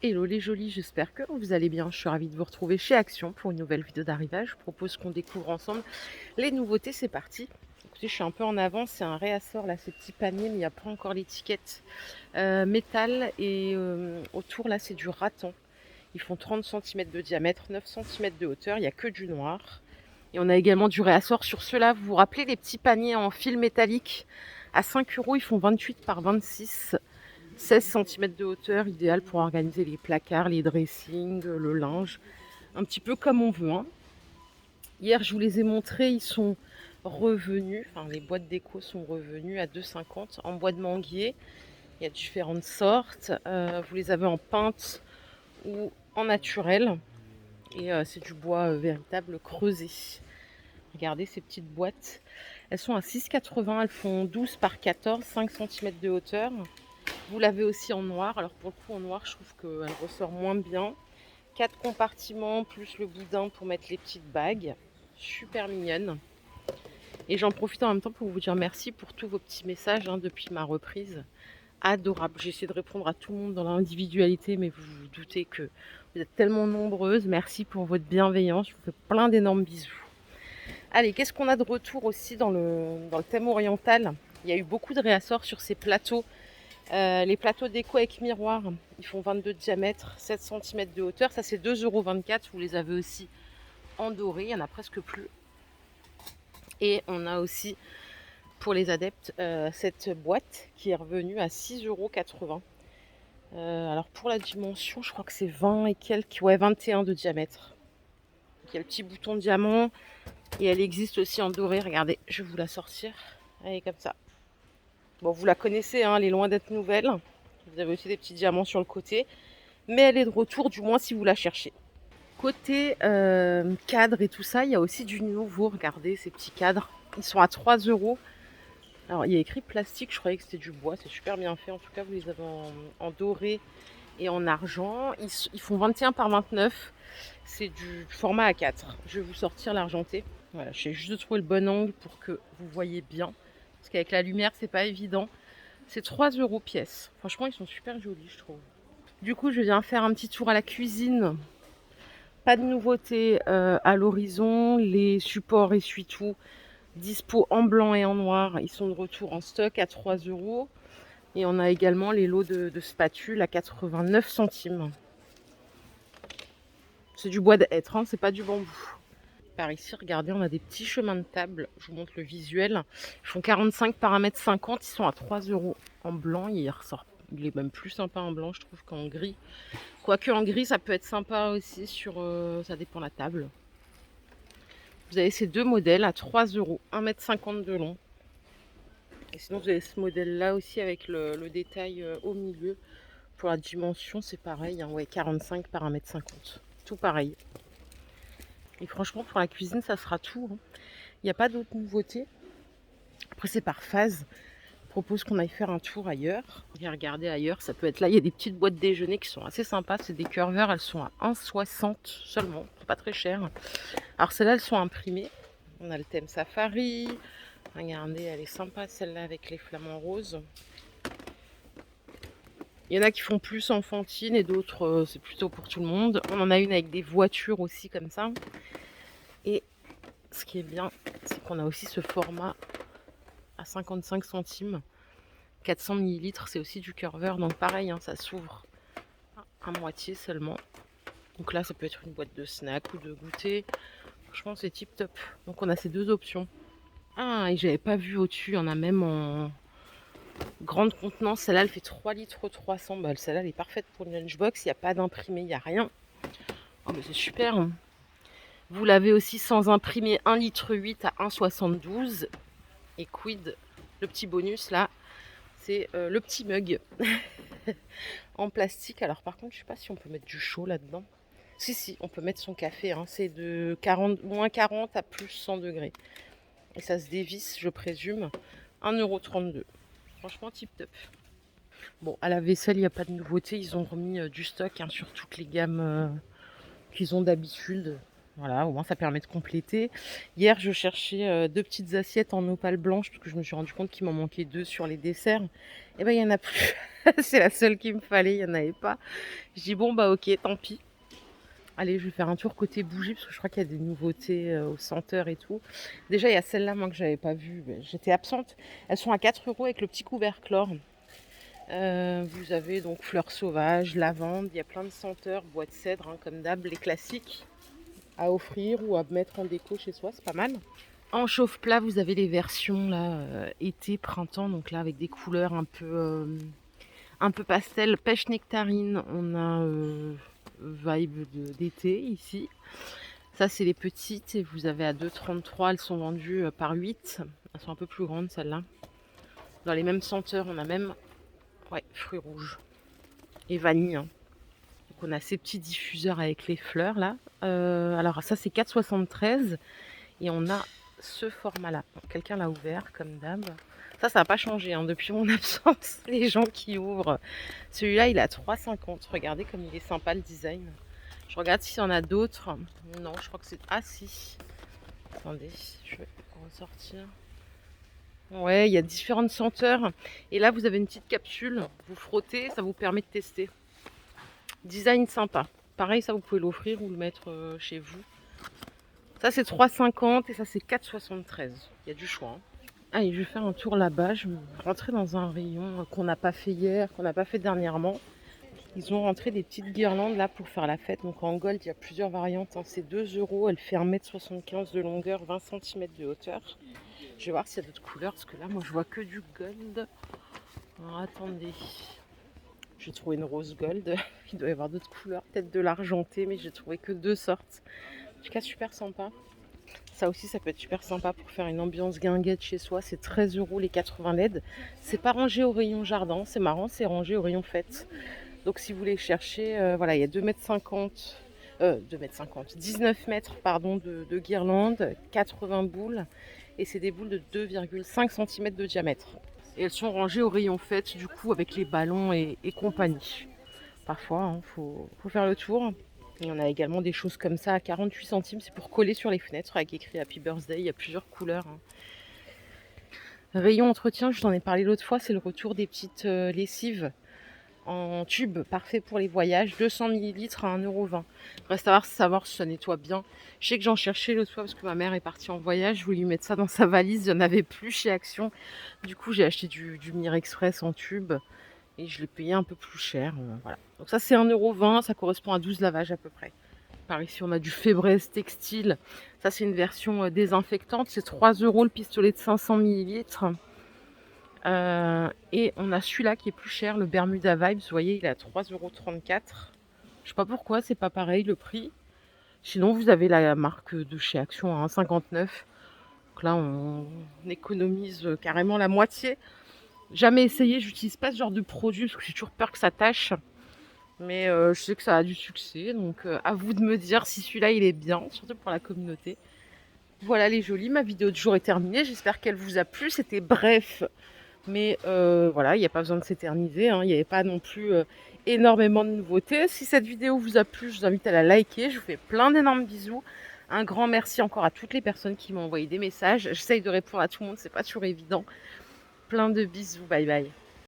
Hello les jolis, j'espère que vous allez bien. Je suis ravie de vous retrouver chez Action pour une nouvelle vidéo d'arrivage. Je propose qu'on découvre ensemble les nouveautés, c'est parti. Écoutez, je suis un peu en avance, c'est un réassort là, ces petits paniers, mais il n'y a pas encore l'étiquette métal. Et autour là, c'est du rattan. Ils font 30 cm de diamètre, 9 cm de hauteur, il n'y a que du noir. Et on a également du réassort sur ceux-là. Vous vous rappelez les petits paniers en fil métallique à 5 €, ils font 28 par 26. 16 cm de hauteur, idéal pour organiser les placards, les dressings, le linge, un petit peu comme on veut, hein. Hier, je vous les ai montrés, ils sont revenus, enfin les boîtes déco sont revenues à 2,50 € en bois de manguier. Il y a différentes sortes. Vous les avez en peinte ou en naturel. Et c'est du bois véritable creusé. Regardez ces petites boîtes. Elles sont à 6,80 €, elles font 12 par 14, 5 cm de hauteur. Vous l'avez aussi en noir. Alors pour le coup en noir, je trouve qu'elle ressort moins bien. 4 compartiments plus le boudin pour mettre les petites bagues. Super mignonne. Et j'en profite en même temps pour vous dire merci pour tous vos petits messages depuis ma reprise. Adorable. J'ai essayé de répondre à tout le monde dans l'individualité, mais vous vous doutez que vous êtes tellement nombreuses. Merci pour votre bienveillance. Je vous fais plein d'énormes bisous. Allez, qu'est-ce qu'on a de retour aussi dans le thème oriental? Il y a eu beaucoup de réassorts sur ces plateaux. Les plateaux déco avec miroir, ils font 22 de diamètre, 7 cm de hauteur. Ça, c'est 2,24 €. Vous les avez aussi en doré, il n'y en a presque plus. Et on a aussi, pour les adeptes, cette boîte qui est revenue à 6,80 €. Alors, pour la dimension, je crois que c'est 20 et quelques, ouais, 21 de diamètre. Donc, il y a le petit bouton diamant et elle existe aussi en doré. Regardez, je vais vous la sortir. Elle est comme ça. Bon, vous la connaissez, hein, elle est loin d'être nouvelle. Vous avez aussi des petits diamants sur le côté. Mais elle est de retour, du moins si vous la cherchez. Côté cadre et tout ça, il y a aussi du nouveau. Regardez ces petits cadres. Ils sont à 3 €. Alors, il y a écrit plastique, je croyais que c'était du bois. C'est super bien fait. En tout cas, vous les avez en doré et en argent. Ils font 21 par 29. C'est du format A4. Je vais vous sortir l'argenté. Voilà, j'essaie juste de trouver le bon angle pour que vous voyez bien. Parce qu'avec la lumière, c'est pas évident. C'est 3 € pièce. Franchement, ils sont super jolis, je trouve. Du coup, je viens faire un petit tour à la cuisine. Pas de nouveauté à l'horizon. Les supports essuie-tout dispo en blanc et en noir. Ils sont de retour en stock à 3 €. Et on a également les lots de spatules à 89 centimes. C'est du bois de hêtre, hein, c'est pas du bambou. Par ici, regardez, on a des petits chemins de table. Je vous montre le visuel. Ils font 45 par 1,50 m. Ils sont à 3 € en blanc. Il est même plus sympa en blanc, je trouve, qu'en gris. Quoique en gris, ça peut être sympa aussi sur... ça dépend de la table. Vous avez ces deux modèles à 3 €, 1,50 m de long. Et sinon, vous avez ce modèle-là aussi avec le détail au milieu. Pour la dimension, c'est pareil, hein, ouais, 45 par 1,50 m. Tout pareil. Et franchement, pour la cuisine, ça sera tout, hein. Il n'y a pas d'autres nouveautés. Après, c'est par phase. Je propose qu'on aille faire un tour ailleurs. Et regarder ailleurs, ça peut être là. Il y a des petites boîtes déjeuner qui sont assez sympas. C'est des curvers, elles sont à 1,60 € seulement. C'est pas très cher. Alors, celles-là, elles sont imprimées. On a le thème safari. Regardez, elle est sympa celle-là avec les flamants roses. Il y en a qui font plus enfantine et d'autres, c'est plutôt pour tout le monde. On en a une avec des voitures aussi comme ça. Et ce qui est bien, c'est qu'on a aussi ce format à 55 centimes. 400 ml, c'est aussi du curver. Donc pareil, hein, ça s'ouvre à moitié seulement. Donc là, ça peut être une boîte de snack ou de goûter. Franchement, c'est tip top. Donc on a ces deux options. Ah, et j'avais pas vu au-dessus, il y en a même en grande contenance. Celle-là, elle fait 3 litres 300. Bah, celle-là, elle est parfaite pour une lunchbox. Il n'y a pas d'imprimé, il n'y a rien. Oh, mais c'est super, hein. Vous l'avez aussi sans imprimer 1,8 litre à 1,72 €. Et quid, le petit bonus là, c'est le petit mug en plastique. Alors par contre, je sais pas si on peut mettre du chaud là-dedans. Si, on peut mettre son café, hein. C'est de moins 40 à plus 100 degrés. Et ça se dévisse, je présume. 1,32 €. Franchement, tip top. Bon, à la vaisselle, il n'y a pas de nouveauté. Ils ont remis du stock, hein, sur toutes les gammes qu'ils ont d'habitude. Voilà, au moins ça permet de compléter. Hier, je cherchais 2 petites assiettes en opale blanche parce que je me suis rendu compte qu'il m'en manquait 2 sur les desserts. Et ben, il y en a plus. C'est la seule qu'il me fallait, il y en avait pas. Je dis: «Bon, bah, OK, tant pis». Allez, je vais faire un tour côté bougies parce que je crois qu'il y a des nouveautés, aux senteurs et tout. Déjà, il y a celles-là, moi, que j'avais pas vues, j'étais absente. Elles sont à 4 € avec le petit couvercle or. Vous avez donc fleurs sauvages, lavande, il y a plein de senteurs, bois de cèdre, hein, comme d'hab, les classiques à offrir ou à mettre en déco chez soi, c'est pas mal. En chauffe-plat, vous avez les versions là, été, printemps, donc là avec des couleurs un peu pastel. Pêche nectarine, on a vibe d'été ici. Ça, c'est les petites et vous avez à 2,33 €. Elles sont vendues par 8. Elles sont un peu plus grandes celles-là. Dans les mêmes senteurs, on a même fruits rouges et vanille, hein. Donc on a ces petits diffuseurs avec les fleurs là. Alors ça, c'est 4,73 € et on a ce format-là. Quelqu'un l'a ouvert comme d'hab. Ça n'a pas changé hein, depuis mon absence. Les gens qui ouvrent. Celui-là, il est à 3,50 €. Regardez comme il est sympa le design. Je regarde s'il y en a d'autres. Non, je crois que c'est... Ah si. Attendez, je vais ressortir. Ouais, il y a différentes senteurs. Et là, vous avez une petite capsule. Vous frottez, ça vous permet de tester. Design sympa. Pareil, ça, vous pouvez l'offrir ou le mettre chez vous. Ça, c'est 3,50 € et ça, c'est 4,73 €. Il y a du choix, hein. Allez, je vais faire un tour là-bas. Je vais rentrer dans un rayon qu'on n'a pas fait hier, qu'on n'a pas fait dernièrement. Ils ont rentré des petites guirlandes là pour faire la fête. Donc en gold, il y a plusieurs variantes, hein. C'est 2 €. Elle fait 1,75 m de longueur, 20 cm de hauteur. Je vais voir s'il y a d'autres couleurs parce que là, moi, je vois que du gold. Alors attendez. J'ai trouvé une rose gold. Il doit y avoir d'autres couleurs, peut-être de l'argenté, mais j'ai trouvé que 2 sortes. En tout cas, super sympa. Ça aussi, ça peut être super sympa pour faire une ambiance guinguette chez soi. C'est 13 € les 80 LED. C'est pas rangé au rayon jardin. C'est marrant, c'est rangé au rayon fête. Donc si vous voulez chercher, voilà, il y a 2,50 m, 19 mètres pardon, de guirlande, 80 boules. Et c'est des boules de 2,5 cm de diamètre. Et elles sont rangées au rayon fête, du coup, avec les ballons et compagnie. Parfois, hein, faut faire le tour. Et on a également des choses comme ça à 48 centimes. C'est pour coller sur les fenêtres avec écrit Happy Birthday. Il y a plusieurs couleurs, hein. Rayon entretien, je t'en ai parlé l'autre fois. C'est le retour des petites lessives en tube, parfait pour les voyages. 200 ml à 1,20 €. Reste à savoir si ça nettoie bien. Je sais que j'en cherchais l'autre fois parce que ma mère est partie en voyage. Je voulais lui mettre ça dans sa valise. Il n'y en avait plus chez Action. Du coup, j'ai acheté du Mir Express en tube. Et je l'ai payé un peu plus cher. Voilà. Donc ça, c'est 1,20 €. Ça correspond à 12 lavages à peu près. Par ici, on a du Febreze textile. Ça, c'est une version désinfectante. C'est 3 € le pistolet de 500 ml. Et on a celui-là qui est plus cher, le Bermuda Vibes. Vous voyez, il est à 3,34 €. Je sais pas pourquoi, c'est pas pareil le prix. Sinon, vous avez la marque de chez Action à 1,59 €. Donc là, on économise carrément la moitié. Jamais essayé, j'utilise pas ce genre de produit parce que j'ai toujours peur que ça tâche. Mais je sais que ça a du succès, donc à vous de me dire si celui-là il est bien, surtout pour la communauté. Voilà les jolis, ma vidéo de jour est terminée, j'espère qu'elle vous a plu. C'était bref, mais voilà, il n'y a pas besoin de s'éterniser, hein. Il n'y avait pas non plus énormément de nouveautés. Si cette vidéo vous a plu, je vous invite à la liker. Je vous fais plein d'énormes bisous. Un grand merci encore à toutes les personnes qui m'ont envoyé des messages. J'essaye de répondre à tout le monde, c'est pas toujours évident. Plein de bisous, bye bye.